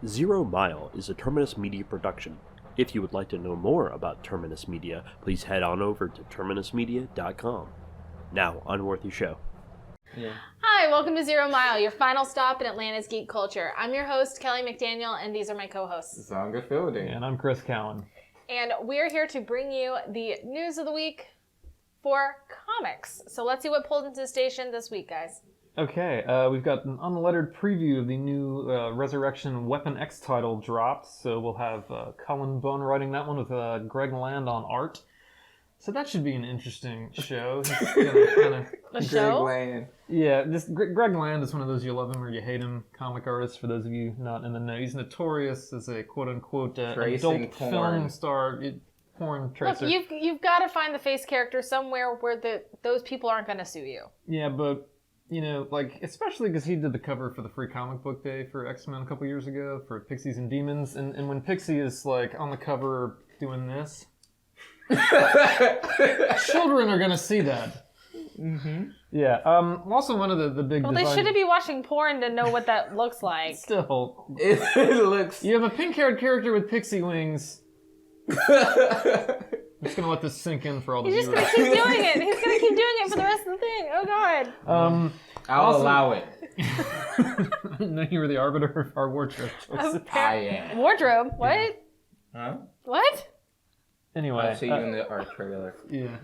Zero Mile is a Terminus Media production. If you would like to know more about Terminus Media, please head on over to terminusmedia.com. Now, on with your show. Yeah. Hi, welcome to Zero Mile, your final stop in Atlanta's geek culture. I'm your host, Kelly McDaniel, and these are my co-hosts. Zonga Fielding. And I'm Chris Cowan. And we're here to bring you the news of the week for comics. So let's see what pulled into the station this week, guys. Okay, we've got an unlettered preview of the new Resurrection Weapon X title dropped. So we'll have Cullen Bunn writing that one with Greg Land on art. So that should be an interesting show. He's gonna kinda... A show? Greg Land. Yeah, Greg Land is one of those you love him or you hate him comic artists, for those of you not in the know. He's notorious as a quote-unquote adult film star, porn tracer. Look, you've got to find the face character somewhere where those people aren't going to sue you. Yeah, but... You know, like, especially because he did the cover for the Free Comic Book Day for X-Men a couple years ago for Pixies and Demons, and when Pixie is, like, on the cover doing this, children are going to see that. Mm-hmm. Yeah, also one of the big Well, they shouldn't be watching porn to know what that looks like. Still. It looks... You have a pink-haired character with pixie wings. I'm just gonna let this sink in for all the He's viewers. just gonna keep doing it. He's gonna keep doing it for the rest of the thing. Oh God. I'll allow it. I didn't know you were the arbiter of our wardrobe choices. I am. Wardrobe. What? Huh? What? Anyway. I'll see you in the art trailer. Yeah.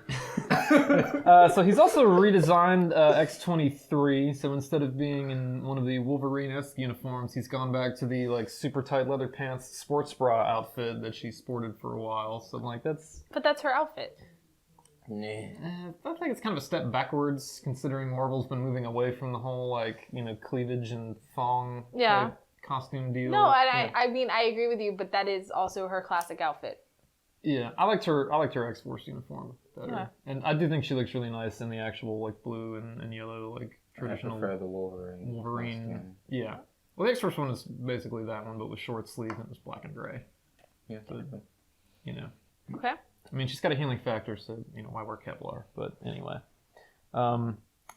So he's also redesigned X-23. So instead of being in one of the Wolverine-esque uniforms, he's gone back to the like super tight leather pants sports bra outfit that she sported for a while. So like that's. But that's her outfit. Nah. I think it's kind of a step backwards, considering Marvel's been moving away from the whole like cleavage and thong type costume deal. No, and I mean I agree with you, but that is also her classic outfit. Yeah, I liked her X-Force uniform better. Yeah. And I do think she looks really nice in the actual like blue and yellow like traditional I prefer the Wolverine. Costume. Yeah. Well, the X-Force one is basically that one, but with short sleeve and it was black and gray. Yeah. But, Okay. I mean, she's got a healing factor, so why wear Kevlar? But anyway.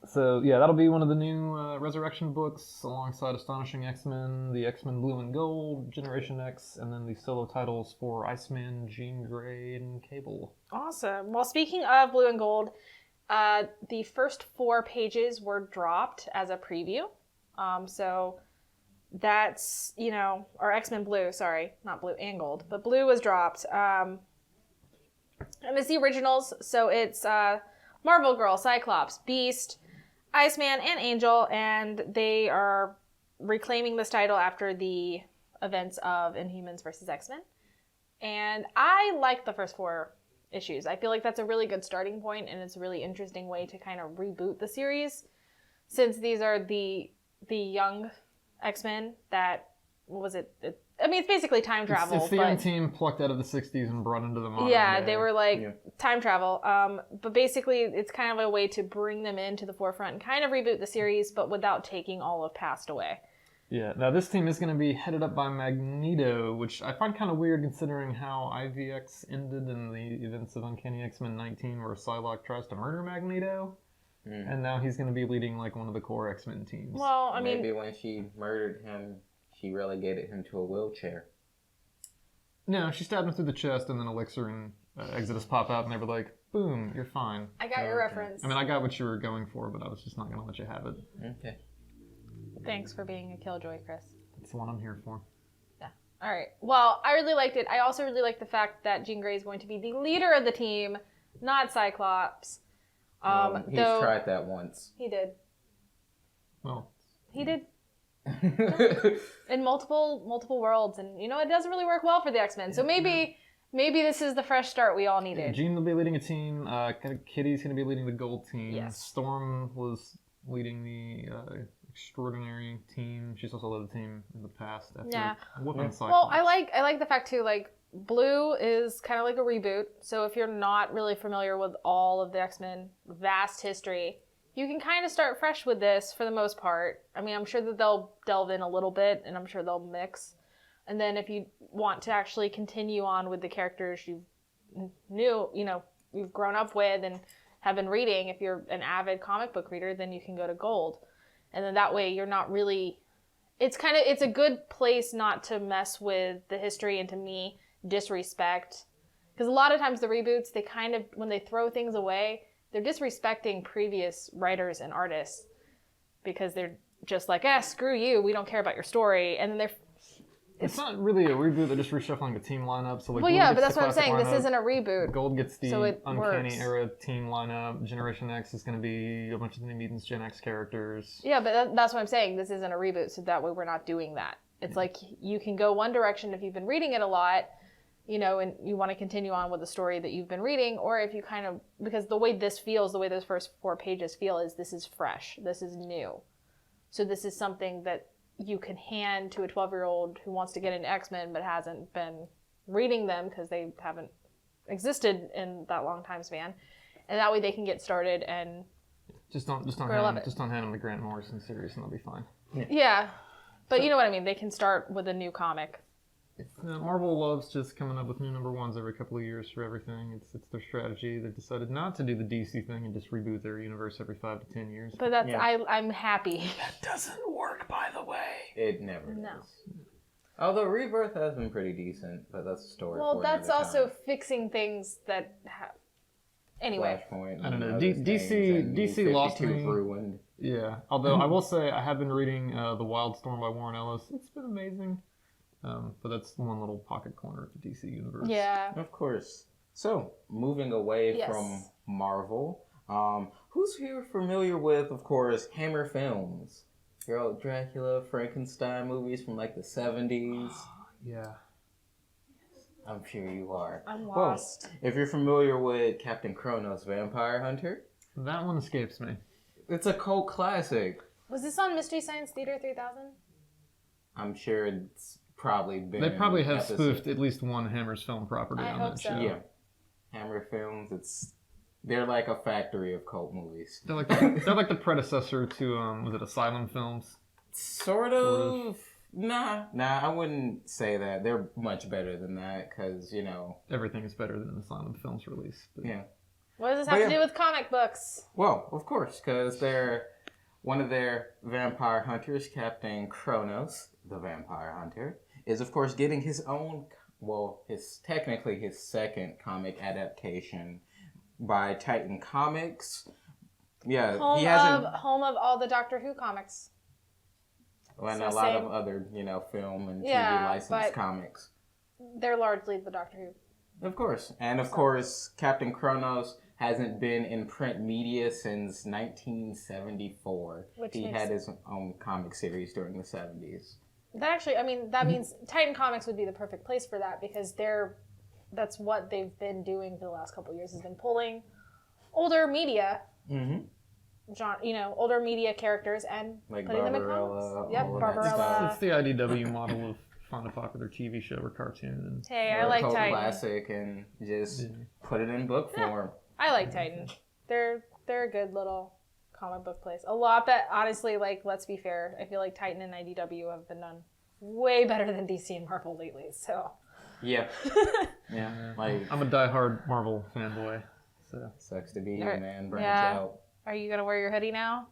So yeah, that'll be one of the new Resurrection books alongside Astonishing X-Men, the X-Men Blue and Gold, Generation X, and then the solo titles for Iceman, Jean Grey, and Cable. Awesome. Well, speaking of Blue and Gold, the first 4 pages were dropped as a preview. So that's, or X-Men Blue, sorry, not Blue and Gold, but Blue was dropped. And it's the originals, so it's Marvel Girl, Cyclops, Beast, Iceman, and Angel, and they are reclaiming this title after the events of Inhumans vs. X-Men. And I like the first 4 issues. I feel like that's a really good starting point, and it's a really interesting way to kind of reboot the series, since these are the young X-Men that, what was it? It's basically time travel. It's the young team plucked out of the 60s and brought into the modern Yeah, day. they were time travel. But basically, it's kind of a way to bring them into the forefront and kind of reboot the series, but without taking all of past away. Yeah, now this team is going to be headed up by Magneto, which I find kind of weird considering how IVX ended in the events of Uncanny X-Men 19, where Psylocke tries to murder Magneto. And now he's going to be leading like one of the core X-Men teams. Well, I mean, maybe when she murdered him, she relegated him to a wheelchair. No, she stabbed him through the chest, and then Elixir and Exodus pop out, and they were like, boom, you're fine. I got your reference. I mean, I got what you were going for, but I was just not going to let you have it. Okay. Thanks for being a killjoy, Chris. That's the one I'm here for. Yeah. All right. Well, I really liked it. I also really liked the fact that Jean Grey is going to be the leader of the team, not Cyclops. He's tried that once. He did. Well. He did. In multiple worlds, and it doesn't really work well for the X-Men. So maybe this is the fresh start we all needed. Jean will be leading a team. Kitty's going to be leading the gold team. Yes. Storm was leading the extraordinary team. She's also led the team in the past. After whooping Cyclops. Well, I like the fact too. Like Blue is kind of like a reboot. So if you're not really familiar with all of the X-Men vast history, you can kind of start fresh with this for the most part. I mean, I'm sure that they'll delve in a little bit, and I'm sure they'll mix. And then if you want to actually continue on with the characters you've grown up with and have been reading, if you're an avid comic book reader, then you can go to Gold. And then that way you're not really it's a good place not to mess with the history and to me disrespect. Because a lot of times the reboots, they kind of, when they throw things away, they're disrespecting previous writers and artists because they're just like, screw you, we don't care about your story. And then It's not really a reboot. They're just reshuffling the team lineup. So like, well, Gold yeah, gets but that's the what I'm classic saying. This lineup. isn't a reboot. Gold gets the So it Uncanny works. Era team lineup. Generation X is going to be a bunch of the New Mutants Gen X characters. Yeah, but that's what I'm saying. This isn't a reboot, so that way we're not doing that. It's like you can go one direction if you've been reading it a lot, you know, and you want to continue on with the story that you've been reading, or if you kind of, because the way this feels, the way those first 4 pages feel is this is fresh, this is new. So this is something that you can hand to a 12-year-old who wants to get into X-Men but hasn't been reading them because they haven't existed in that long time span. And that way they can get started and Just don't Grow hand up it. just don't hand them the Grant Morrison series and they'll be fine. yeah. But you know what I mean? They can start with a new comic. Marvel loves just coming up with new number ones every couple of years for everything. It's their strategy. They've decided not to do the DC thing and just reboot their universe every 5 to 10 years. But that's Yeah. I'm happy. That doesn't work, by the way. It never No. does. Although Rebirth has been pretty decent, but that's a story. Well, for that's another also time. fixing things that have. Anyway, Flashpoint. I don't and know. other DC things, and DC New lost 52 me. ruined. Yeah, although I will say I have been reading The Wildstorm by Warren Ellis. It's been amazing. But that's one little pocket corner of the DC universe. yeah. Of course. So, moving away Yes. from Marvel, who's here familiar with, of course, Hammer Films? Your old Dracula, Frankenstein movies from like the 70s. Yeah. I'm sure you are. I'm Well, lost. if you're familiar with Captain Kronos, Vampire Hunter, That one escapes me. it's a cult classic. Was this on Mystery Science Theater 3000? I'm sure it's probably been. They probably have episode- spoofed at least one Hammer's film property I on hope that so. show. Yeah. Hammer Films, they're like a factory of cult movies. They're like the predecessor to was it Asylum Films? Sort of. Nah, I wouldn't say that. They're much better than that because, you know, Everything is better than an Asylum Films release. But yeah. What does this But have to yeah. do with comic books? Well, of course, because they're one of their vampire hunters, Captain Kronos, the vampire hunter, is of course getting his own, technically his second comic adaptation by Titan Comics. Yeah, he hasn't, Home of all the Doctor Who comics. and so a lot same- of other, film and TV Yeah, licensed but- comics. They're largely the Doctor Who. Of course. And of course, Captain Kronos hasn't been in print media since 1974. Which he makes- had his own comic series during the 70s. That actually, I mean, that means Titan Comics would be the perfect place for that because that's what they've been doing for the last couple of years, has been pulling older media, Mm-hmm. older media characters and Like putting them in Barbarella, comics. Yep, all of that Barbarella. stuff. it's the IDW model of find a popular TV show or cartoon and Hey, I Or a like cult Titan. classic and just Yeah. put it in book form. I like Titan. They're a good little comic book place. A lot, but honestly, like, let's be fair, I feel like Titan and IDW have been done way better than DC and Marvel lately. So Yeah. Yeah. Like, I'm a diehard Marvel fanboy. So sucks to be you, Alright, man. Branch yeah. out. are you gonna wear your hoodie now?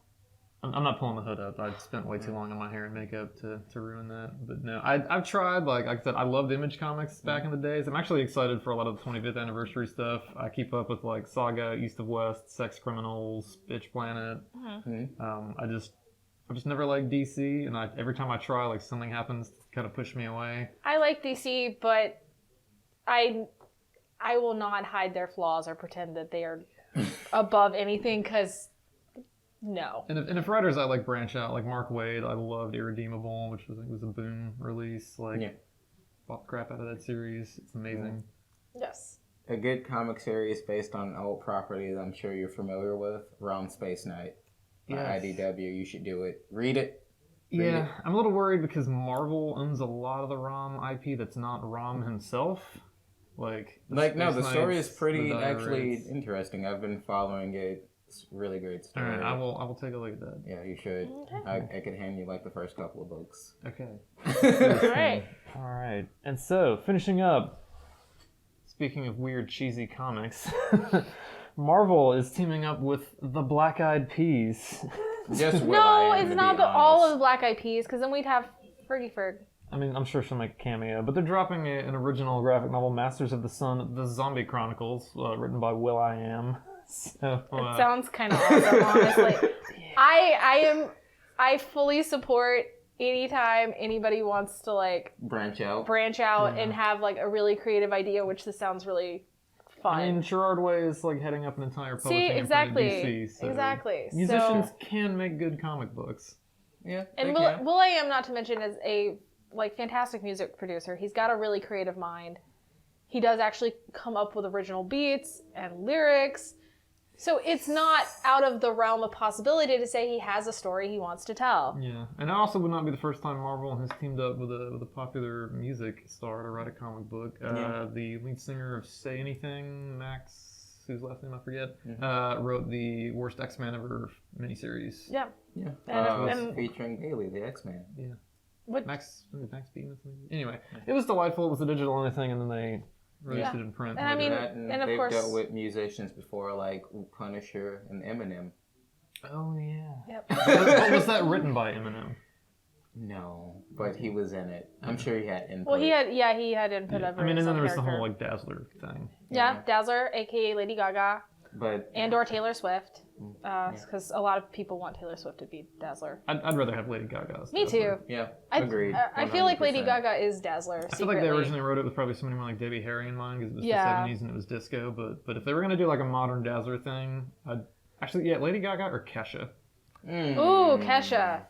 I'm not pulling the hood up. I spent way too long on my hair and makeup to ruin that. But no, I've tried. Like I said, I loved Image Comics back in the days. I'm actually excited for a lot of the 25th anniversary stuff. I keep up with like Saga, East of West, Sex Criminals, Bitch Planet. Mhm. I just never liked DC, and every time I try, like something happens to kind of push me away. I like DC, but I will not hide their flaws or pretend that they are above anything because no. And if writers I like branch out, like Mark Waid, I loved Irredeemable, which was a Boom release. Like, Yeah. bought the crap out of that series. It's amazing. Yes. A good comic series based on old properties I'm sure you're familiar with. Rom Space Knight. By Yes. IDW. You should do it. Read it. Yeah, I'm a little worried because Marvel owns a lot of the Rom IP that's not Rom himself. Like No, the Space story Knights, is pretty the Dire actually Wraiths. interesting. I've been following it. It's a really great All story. right, I will take a look at that. Yeah, you should. Okay. I could hand you like the first couple of books. Okay. All right. All right, and so finishing up. Speaking of weird, cheesy comics, Marvel is teaming up with the Black Eyed Peas. Just No, it's not all of the Black Eyed Peas because then we'd have Fergie Ferg. I mean, I'm sure she'll make a cameo, but they're dropping an original graphic novel, Masters of the Sun, The Zombie Chronicles, written by will.i.am. So, It sounds kind of awesome, honestly. I fully support anytime anybody wants to like Branch out. and have like a really creative idea, which this sounds really fun. I mean, Gerard Way is like heading up an entire publishing See, exactly, empire at DC, so exactly. musicians So, can make good comic books. Yeah. and they Will, can. will.i.am, not to mention, is a like fantastic music producer. He's got a really creative mind. He does actually come up with original beats and lyrics. So it's not out of the realm of possibility to say he has a story he wants to tell. Yeah, and it also would not be the first time Marvel has teamed up with a popular music star to write a comic book. The lead singer of Say Anything, Max, whose last name I forget, wrote the Worst X-Men Ever miniseries. Yeah. Yeah. And- Featuring Bailey, the X-Man. Yeah. What- Max Bemis, maybe? Anyway, it was delightful. It was a digital only thing, and then they released Yeah. it in print. And I mean, And of they've course- dealt with musicians before, like Punisher and Eminem. oh yeah. Yep. But was that written by Eminem? No, but he was in it. I'm sure he had input. Well, he had input Yeah. over I mean, and his then own there was the character. whole like Dazzler thing. Yeah, Dazzler, aka Lady Gaga, But and/or Taylor Swift, because a lot of people want Taylor Swift to be Dazzler. I'd rather have Lady Gaga. as Me Dazzler. too. yeah, I, agreed. I feel like Lady 100%. Gaga is Dazzler. I feel like they originally wrote it with probably somebody more like Debbie Harry in mind because it was Yeah. the 70s and it was disco. But if they were gonna do like a modern Dazzler thing, Lady Gaga or Kesha. Ooh, Kesha.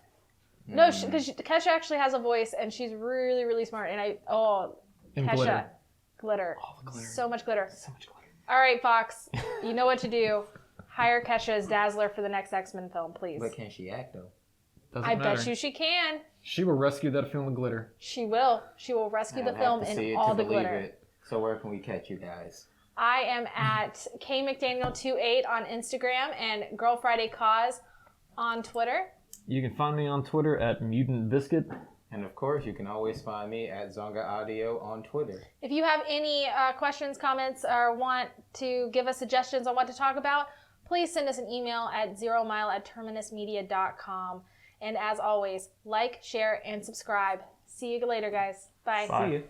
No, because Kesha actually has a voice and she's really, really smart. And And Kesha, glitter. glitter. All the glitter. So much glitter. So much glitter. All right, Fox, you know what to do. Hire Kesha as Dazzler for the next X-Men film, please. But can she act though? Doesn't I matter. bet you she can. She will rescue that film of glitter. She will. She will rescue the I'd film have to see in it all to the believe glitter. it. So where can we catch you guys? I am at KMcDaniel28 on Instagram and Girl Friday Cause on Twitter. You can find me on Twitter at Mutant Biscuit. And of course, you can always find me at Zonga Audio on Twitter. If you have any questions, comments, or want to give us suggestions on what to talk about, please send us an email at zeromile@terminusmedia.com. And as always, like, share, and subscribe. See you later, guys. Bye. Bye. See you.